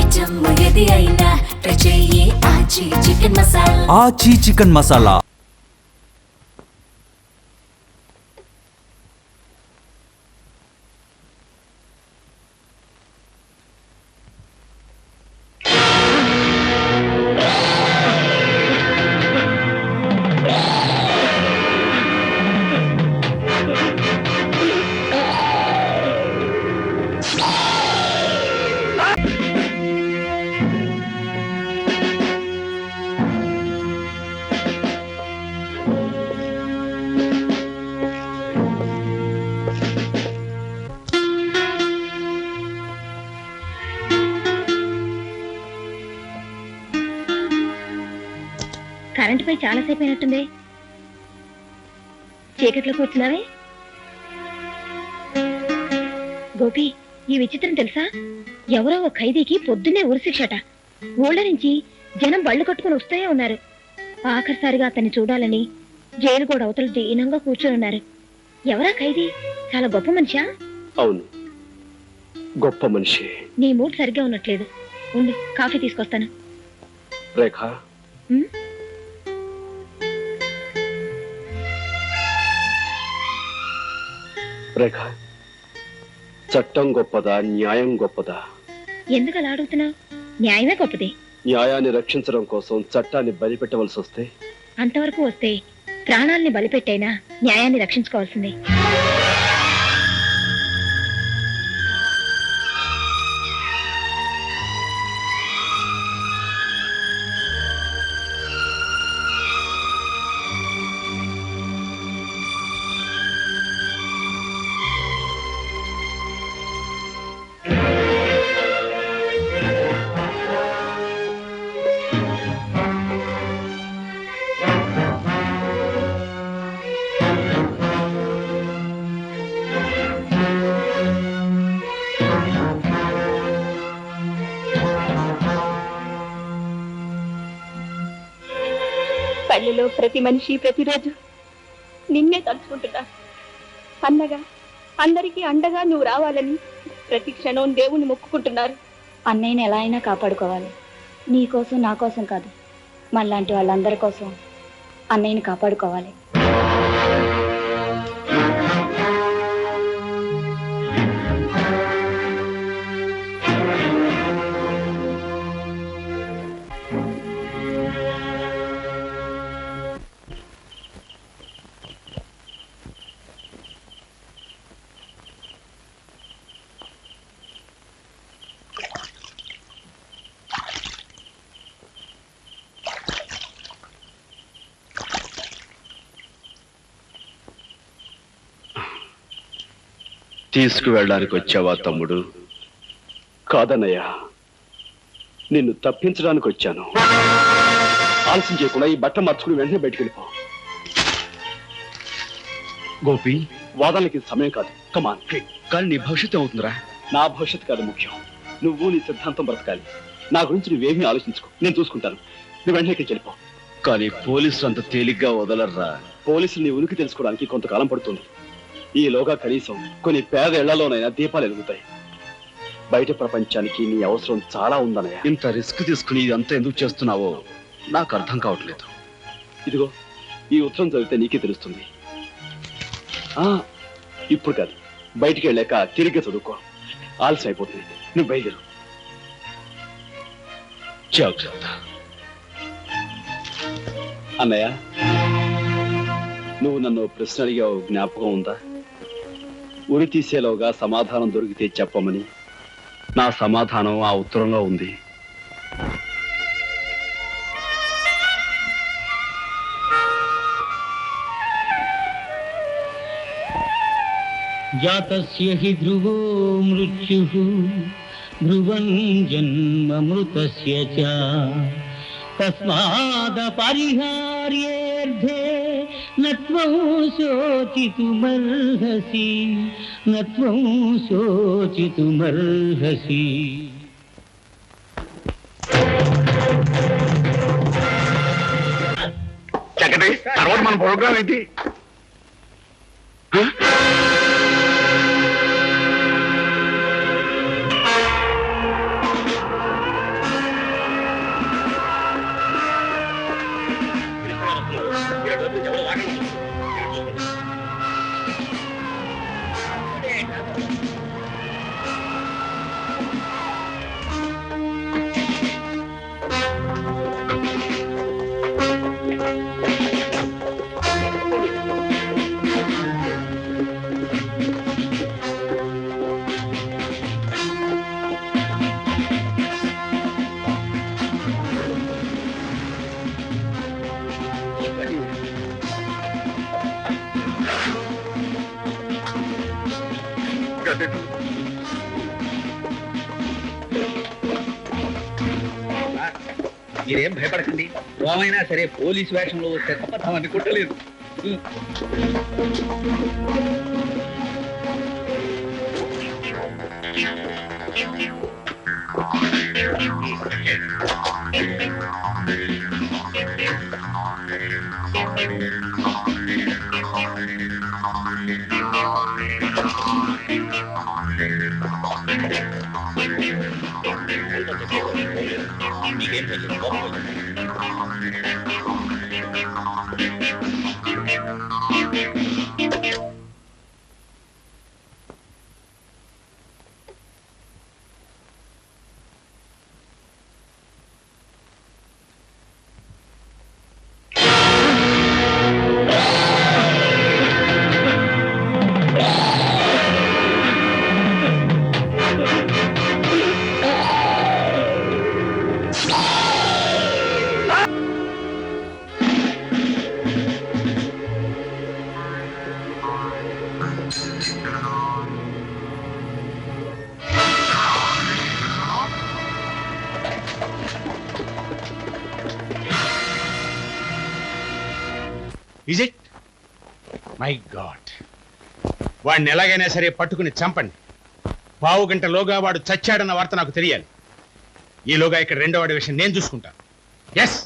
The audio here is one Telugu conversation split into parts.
ఐటమ్ ఏది అయినా ట్రై చెయ్యి ఆచి చికెన్ మసాలా. ఆచి చికెన్ మసాలా. కరెంట్ పై చాలాసేపు అయినట్టుంది. చీకట్లో కూర్చున్నావే. గోపి, ఈ విచిత్రం తెలుసా? ఎవరో ఒక ఖైదీకి పొద్దున్నే ఉరిశిక్షట. ఊళ్ళ నుంచి జనం బళ్ళు కట్టుకుని వస్తూనే ఉన్నారు. ఆఖరిసారిగా అతన్ని చూడాలని జైలు కూడా అవతల దీనంగా కూర్చొని ఉన్నారు. ఎవరా ఖైదీ? చాలా గొప్ప మనిషా? అవును, గొప్ప మనిషి. నీ మూడ్ సరిగ్గా ఉన్నట్లేదు. ఉండు, కాఫీ తీసుకొస్తాను. రేఖ, రేఖ, చట్టం గొప్పదా, న్యాయం గొప్పదా? ఎందుకు అలా అడుగుతున్నావు? న్యాయమే గొప్పది. న్యాయాన్ని రక్షించడం కోసం చట్టాన్ని బలిపెట్టవలసి వస్తే? అంతవరకు వస్తే ప్రాణాల్ని బలిపెట్టైనా న్యాయాన్ని రక్షించుకోవాల్సిందే. పల్లెలో ప్రతి మనిషి ప్రతిరోజు నిన్నే తలుచుకుంటున్నా. అన్నగా అందరికీ అండగా నువ్వు రావాలని ప్రతి క్షణం దేవుణ్ణి మొక్కుకుంటున్నారు. అన్నయ్యని ఎలా అయినా కాపాడుకోవాలి. నీ కోసం, నా కోసం కాదు, మనలాంటి వాళ్ళందరి కోసం అన్నయ్యని కాపాడుకోవాలి. తీసుకువెళ్ళడానికి వచ్చావా తమ్ముడు? కాదన్నయ్యా, నిన్ను తప్పించడానికి వచ్చాను. ఆలస్యం చేయకుండా ఈ బట్ట మార్చుకుని వెంటనే బయటికి వెళ్ళిపో. గోపి, వాదనలకి సమయం కాదు. కమాన్. కానీ నీ భవిష్యత్తు అవుతుందిరా. నా భవిష్యత్తు కాదు ముఖ్యం. నువ్వు నీ సిద్ధాంతం బ్రతకాలి. నా గురించి నువ్వేమీ ఆలోచించుకో, నేను చూసుకుంటాను. నువ్వు వెంటనే ఇక్కడికి వెళ్ళిపో. కానీ పోలీసులు అంత తేలిగ్గా వదలర్రా. పోలీసులు నీ ఉనికి తెలుసుకోవడానికి కొంతకాలం పడుతుంది. ఈలోగా కనీసం కొన్ని పేద ఇళ్లలోనైనా దీపాలు ఎలుగుతాయి. బయట ప్రపంచానికి నీ అవసరం చాలా ఉందన్నయ్య. ఇంత రిస్క్ తీసుకుని ఇదంతా ఎందుకు చేస్తున్నావో నాకు అర్థం కావట్లేదు. ఇదిగో, ఈ ఉత్తరం చదివితే నీకే తెలుస్తుంది. ఇప్పుడు కాదు, బయటికి వెళ్ళాక తిరిగి చదువుకో. ఆలస్యం అయిపోతుంది. నువ్వు బయలుదేరు. జాగ్రత్త. అన్నయ్య, నువ్వు నన్ను ప్రశ్న అడిగావు, జ్ఞాపకం ఉందా? ఉరి తీసేలోగా సమాధానం దొరికితే చెప్పమని. నా సమాధానం ఆ ఉత్తరంలో ఉంది. జాతస్య హి ధ్రువో మృత్యుః ధ్రువం జన్మమృతస్య చ తస్మాద్ పరిహార్యేర్థే నత్వం శోచితుమర్హసి నత్వం శోచితుమర్హసి. తర్వాత మన ప్రోగ్రామ్ ఏంటి? మీరేం భయపడకండి. ఓమైనా సరే పోలీసు వేషంలో వస్తే తప్ప తమని కుట్టలేదు. Is it? మై గాడ్, వాడిని ఎలాగైనా సరే పట్టుకుని చంపండి. పావు గంటలోగా వాడు చచ్చాడన్న వార్త నాకు తెలియాలి. ఈలోగా ఇక్కడ రెండో వాడి విషయం నేను చూసుకుంటాను. ఎస్.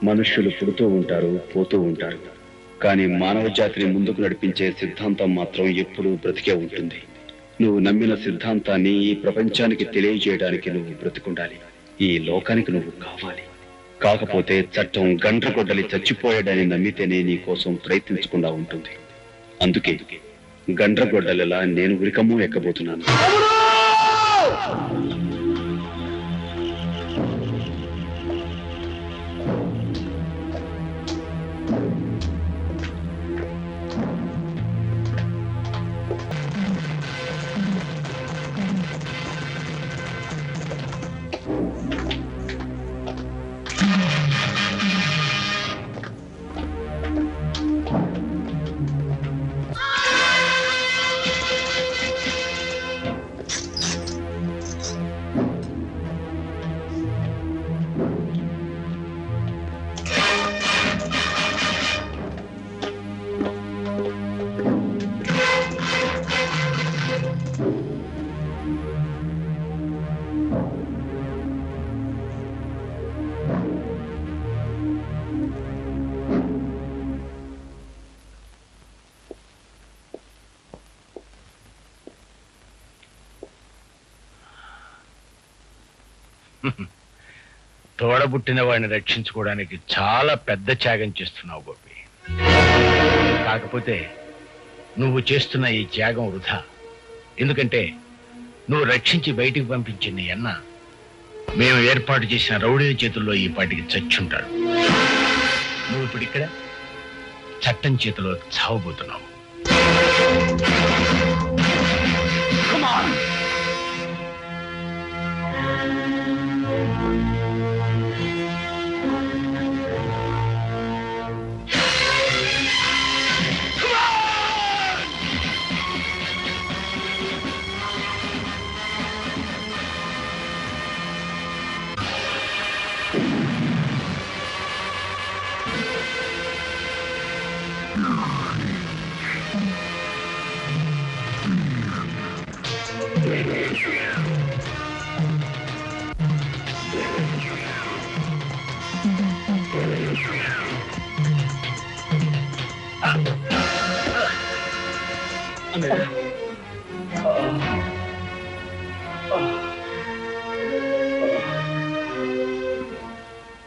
మనుష్యులు పుడుతూ ఉంటారు, పోతూ ఉంటారు. కానీ మానవ జాతిని ముందుకు నడిపించే సిద్ధాంతం మాత్రం ఎప్పుడూ బ్రతికే ఉంటుంది. నువ్వు నమ్మిన సిద్ధాంతాన్ని ఈ ప్రపంచానికి తెలియజేయడానికి నువ్వు బ్రతికుండాలి. ఈ లోకానికి నువ్వు కావాలి. కాకపోతే చట్టం గండ్రగొడ్డలి చచ్చిపోయాడని నమ్మితేనే నీ కోసం ప్రయత్నించకుండా ఉంటుంది. అందుకే గండ్రగొడ్డలిలా నేను ఉరికమ్మో ఎక్కబోతున్నాను. తోడబుట్టిన వాడిని రక్షించుకోవడానికి చాలా పెద్ద త్యాగం చేస్తున్నావు గోపి. కాకపోతే నువ్వు చేస్తున్న ఈ త్యాగం వృధా. ఎందుకంటే నువ్వు రక్షించి బయటికి పంపించిన నీ అన్న మేము ఏర్పాటు చేసిన రౌడీల చేతుల్లో ఈ పాటికి చచ్చుంటాడు. నువ్వు ఇప్పుడు ఇక్కడ చట్టం చేతిలో చావబోతున్నావు.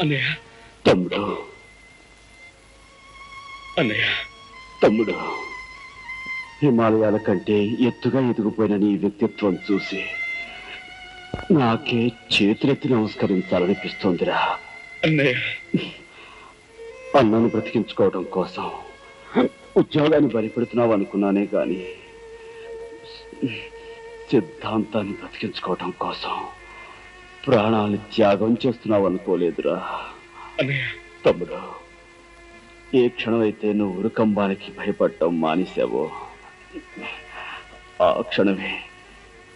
అన్నయ్య, తమ్ముడు, అన్నయ్య, తమ్ముడు, హిమాలయాల కంటే ఎత్తుగా ఎదిగిపోయిన నీ వ్యక్తిత్వం చూసి నాకే చేతులెత్తి నమస్కరించాలనిపిస్తోందిరా. అన్నయ్య, అన్నను బ్రతికించుకోవడం కోసం ఉద్యోగాన్ని బలిపెడుతున్నావు అనుకున్నానే గాని సిద్ధాంతాన్ని బ్రతికించుకోవడం కోసం ప్రాణాన్ని త్యాగం చేస్తున్నావు అనుకోలేదురా తమ్ముడు. ఏ క్షణం అయితే నువ్వు ఉరుకంబానికి భయపడటం మానేశావో ఆ క్షణమే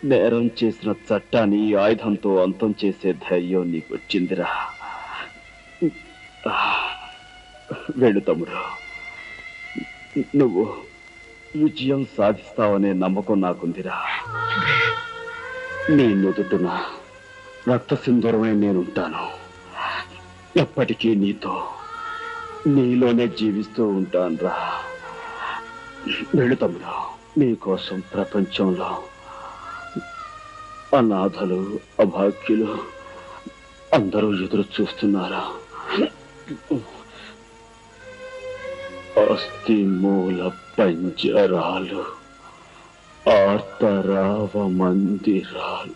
నేరం చేసిన చట్టాన్ని ఆయుధంతో అంతం చేసే ధైర్యం నీకు వచ్చిందిరా. వెళ్ళు తమ్ముడు, నువ్వు విజయం సాధిస్తావనే నమ్మకం నాకుందిరా. నీ నుదుటున రక్త సింధూరమై నేనుంటాను. ఎప్పటికీ నీలోనే జీవిస్తూ ఉంటానురా. వెళ్ళు తమ్ముడు, నీకోసం ప్రపంచంలో అనాథలు అభాగ్యులు అందరూ ఎదురు చూస్తున్నారా. అస్థి మూల పంజరాలు ఆర్తరావ మందిరాలు.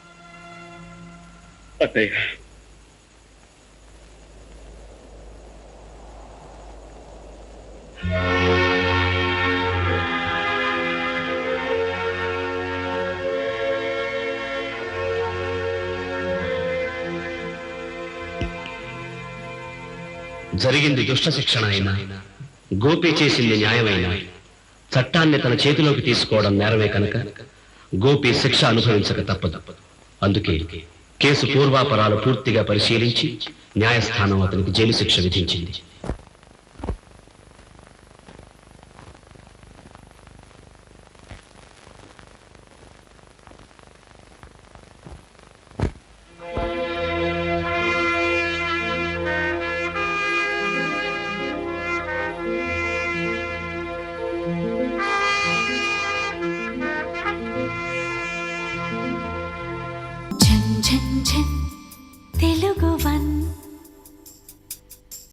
అత్తయ్య, జరిగింది దుష్ట శిక్షణ అయినా, గోపి చేసింది న్యాయమైనా, చట్టాన్ని తన చేతిలోకి తీసుకోవడం నేరమే కనుక గోపి శిక్ష అనుభవించక తప్పదు. అందుకే కేసు పూర్వాపరాలు పూర్తిగా పరిశీలించి న్యాయస్థానం అతనికి జైలు శిక్ష విధించింది.